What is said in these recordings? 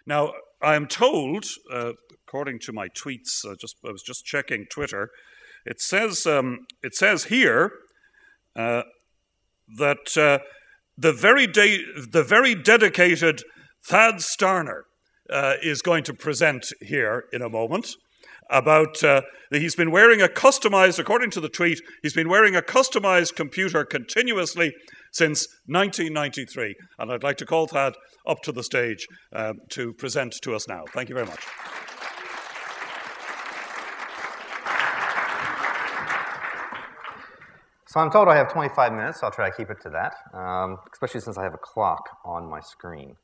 Now, I am told, according to my tweets, I was just checking Twitter, it says here that the very dedicated Thad Starner is going to present here in a moment about he's been wearing a customized, according to the tweet, he's been wearing a customized computer continuously since 1993. And I'd like to call Thad up to the stage to present to us now. Thank you very much. So I'm told I have 25 minutes, so I'll try to keep it to that, especially since I have a clock on my screen.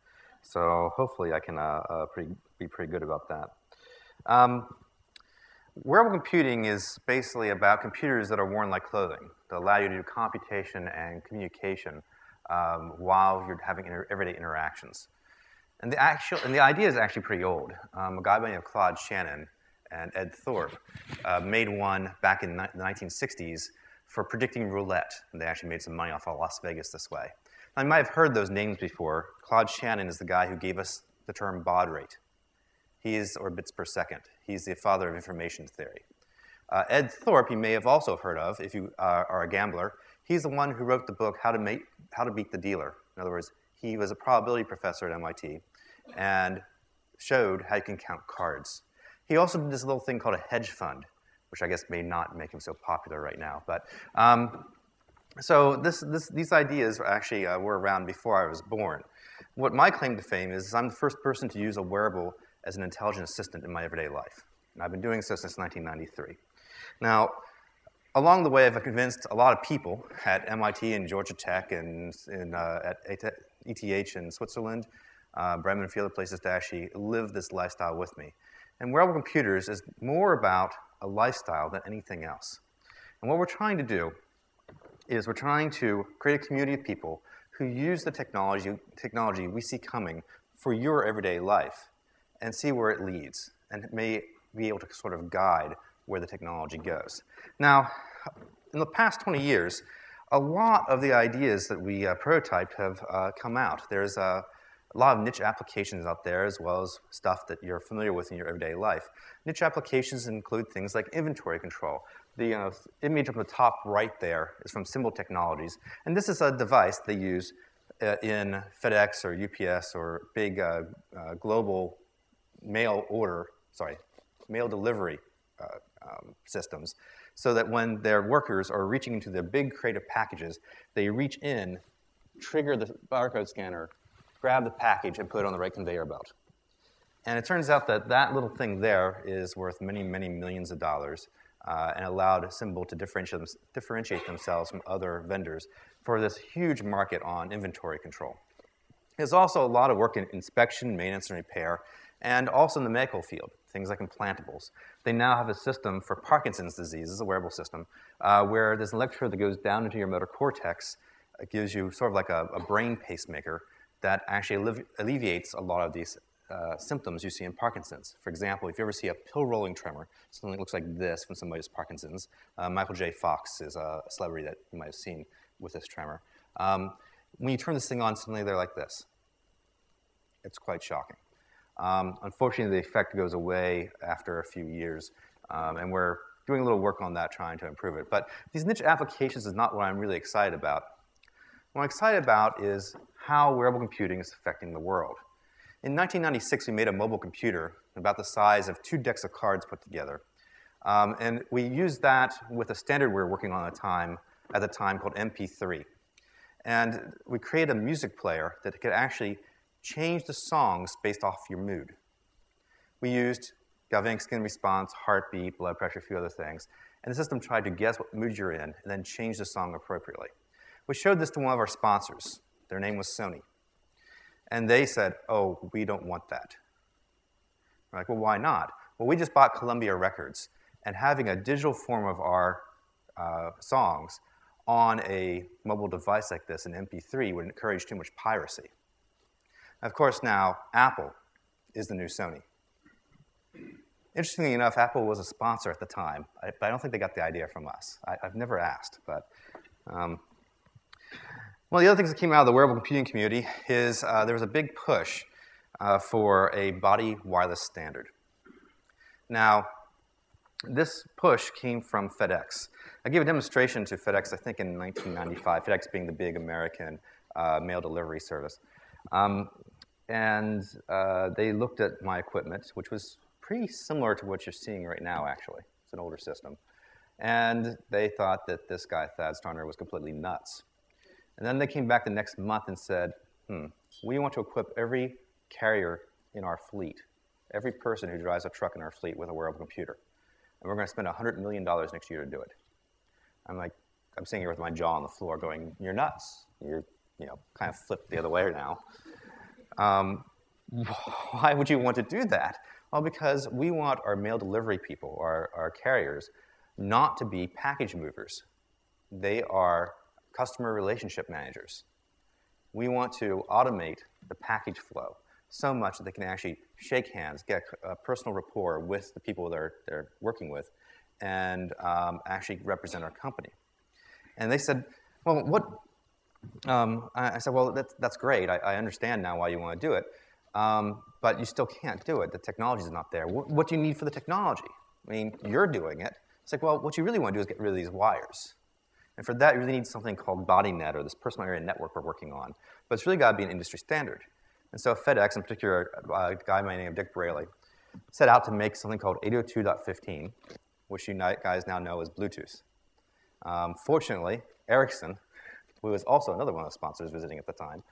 So hopefully I can be pretty good about that. Wearable computing is basically about computers that are worn like clothing, that allow you to do computation and communication while you're having everyday interactions. And the idea is actually pretty old. A guy by the name of Claude Shannon and Ed Thorpe made one back in the 1960s for predicting roulette. And they actually made some money off of Las Vegas this way. Now, you might have heard those names before. Claude Shannon is the guy who gave us the term baud rate. Or bits per second. He's the father of information theory. Ed Thorpe, you may have also heard of if you are a gambler. He's the one who wrote the book, How to Beat the Dealer. In other words, he was a probability professor at MIT and showed how you can count cards. He also did this little thing called a hedge fund, which I guess may not make him so popular right now. But so these ideas actually were around before I was born. What my claim to fame is I'm the first person to use a wearable as an intelligent assistant in my everyday life. And I've been doing so since 1993. Now, along the way, I've convinced a lot of people at MIT and Georgia Tech and at ETH in Switzerland, Bremen, and a few other places to actually live this lifestyle with me. And wearable computers is more about a lifestyle than anything else. And what we're trying to do is we're trying to create a community of people who use the technology we see coming for your everyday life and see where it leads, and may be able to sort of guide where the technology goes. Now, in the past 20 years, a lot of the ideas that we prototyped have come out. There's a lot of niche applications out there, as well as stuff that you're familiar with in your everyday life. Niche applications include things like inventory control. The image on the top right there is from Symbol Technologies, and this is a device they use in FedEx or UPS or big global mail delivery systems, so that when their workers are reaching into their big crate of packages, they reach in, trigger the barcode scanner, grab the package, and put it on the right conveyor belt. And it turns out that that little thing there is worth many, many millions of dollars and allowed Symbol to differentiate themselves from other vendors for this huge market on inventory control. There's also a lot of work in inspection, maintenance, and repair, and also in the medical field, things like implantables. They now have a system for Parkinson's disease, it's a wearable system, where there's an electrode that goes down into your motor cortex. It gives you sort of like a brain pacemaker that actually alleviates a lot of these symptoms you see in Parkinson's. For example, if you ever see a pill-rolling tremor, something that looks like this when somebody has Parkinson's, Michael J. Fox is a celebrity that you might have seen with this tremor. When you turn this thing on, suddenly they're like this. It's quite shocking. Unfortunately, the effect goes away after a few years, and we're doing a little work on that, trying to improve it. But these niche applications is not what I'm really excited about. What I'm excited about is how wearable computing is affecting the world. In 1996, we made a mobile computer about the size of 2 decks of cards put together. And we used that with a standard we were working on at the time called MP3. And we created a music player that could actually change the songs based off your mood. We used galvanic skin response, heartbeat, blood pressure, a few other things. And the system tried to guess what mood you're in and then change the song appropriately. We showed this to one of our sponsors. Their name was Sony. And they said, oh, we don't want that. We're like, well, why not? Well, we just bought Columbia Records, and having a digital form of our songs on a mobile device like this, an MP3, would encourage too much piracy. Of course, now, Apple is the new Sony. Interestingly enough, Apple was a sponsor at the time, but I don't think they got the idea from us. I've never asked, but one of the other things that came out of the wearable computing community is there was a big push for a body wireless standard. Now, this push came from FedEx. I gave a demonstration to FedEx, I think, in 1995, FedEx being the big American mail delivery service. And they looked at my equipment, which was pretty similar to what you're seeing right now, actually. It's an older system. And they thought that this guy, Thad Starner, was completely nuts. And then they came back the next month and said, we want to equip every carrier in our fleet, every person who drives a truck in our fleet with a wearable computer. And we're going to spend $100 million next year to do it. I'm sitting here with my jaw on the floor going, you're nuts. You're, kind of flipped the other way now. Why would you want to do that? Well, because we want our mail delivery people, our carriers, not to be package movers. They are customer relationship managers. We want to automate the package flow so much that they can actually shake hands, get a personal rapport with the people they're working with, and actually represent our company. And they said, well, what? I said, well, that's great. I understand now why you want to do it, but you still can't do it. The technology is not there. What do you need for the technology? I mean, you're doing it. It's like, well, what you really want to do is get rid of these wires. And for that, you really need something called BodyNet, or this personal area network we're working on. But it's really got to be an industry standard. And so FedEx, in particular, a guy by the name of Dick Braley, set out to make something called 802.15, which you guys now know as Bluetooth. Fortunately, Ericsson, who was also another one of the sponsors visiting at the time,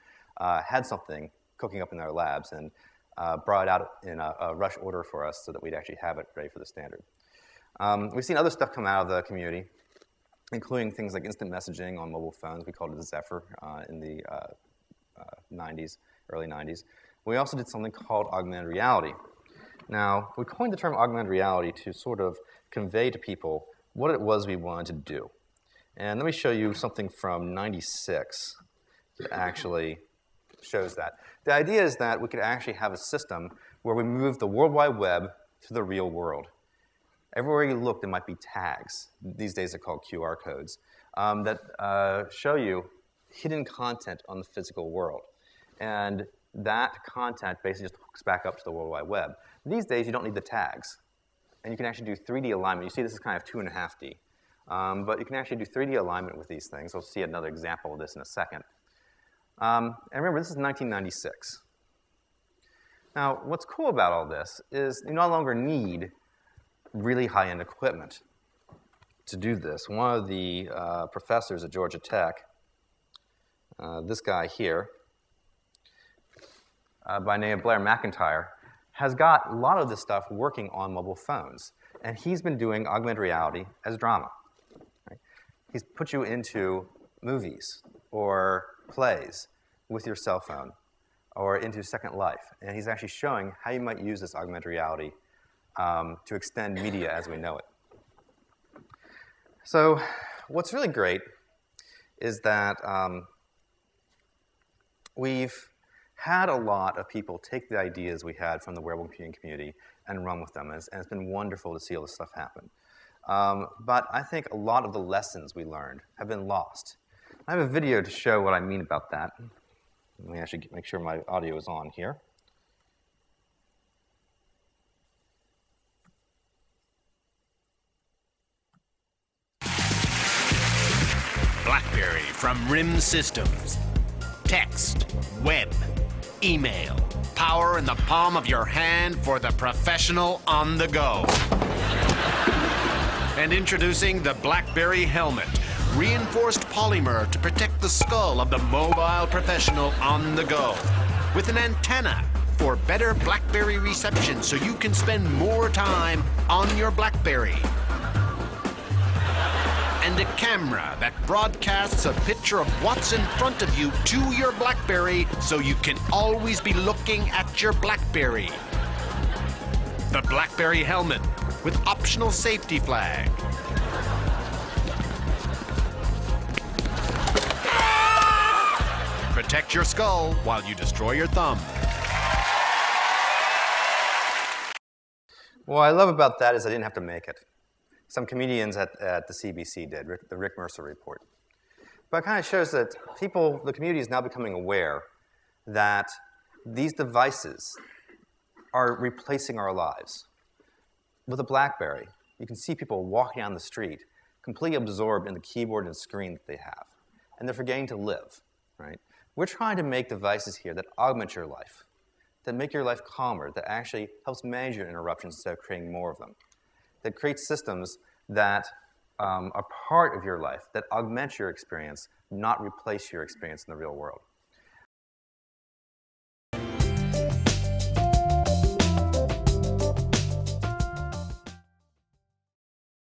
had something cooking up in their labs and brought it out in a rush order for us so that we'd actually have it ready for the standard. We've seen other stuff come out of the community, including things like instant messaging on mobile phones. We called it the Zephyr in the 90s, early 90s. We also did something called augmented reality. Now, we coined the term augmented reality to sort of convey to people what it was we wanted to do. And let me show you something from '96 that actually shows that. The idea is that we could actually have a system where we move the World Wide Web to the real world. Everywhere you look, there might be tags. These days they're called QR codes that show you hidden content on the physical world. And that content basically just hooks back up to the World Wide Web. These days, you don't need the tags. And you can actually do 3D alignment. You see this is kind of 2.5D. But you can actually do 3D alignment with these things. We'll see another example of this in a second. And remember, this is 1996. Now, what's cool about all this is you no longer need really high-end equipment to do this. One of the professors at Georgia Tech, this guy here, by the name of Blair McIntyre, has got a lot of this stuff working on mobile phones. And he's been doing augmented reality as drama. Right? He's put you into movies or plays with your cell phone or into Second Life. And he's actually showing how you might use this augmented reality to extend media as we know it. So what's really great is that we've had a lot of people take the ideas we had from the wearable computing community and run with them, and it's been wonderful to see all this stuff happen. But I think a lot of the lessons we learned have been lost. I have a video to show what I mean about that. Let me actually make sure my audio is on here. BlackBerry from RIM Systems. Text, web, email, power in the palm of your hand for the professional on the go. And introducing the Blackberry Helmet, reinforced polymer to protect the skull of the mobile professional on the go, with an antenna for better BlackBerry reception so you can spend more time on your BlackBerry. And a camera that broadcasts a picture of what's in front of you to your BlackBerry so you can always be looking at your BlackBerry. The Blackberry Helmet with optional safety flag. Protect your skull while you destroy your thumb. What I love about that is I didn't have to make it. Some comedians at the CBC did, the Rick Mercer report. But it kind of shows that people, the community is now becoming aware that these devices are replacing our lives. With a BlackBerry, you can see people walking down the street completely absorbed in the keyboard and screen that they have. And they're forgetting to live, right? We're trying to make devices here that augment your life, that make your life calmer, that actually helps manage your interruptions instead of creating more of them, that creates systems that are part of your life, that augment your experience, not replace your experience in the real world.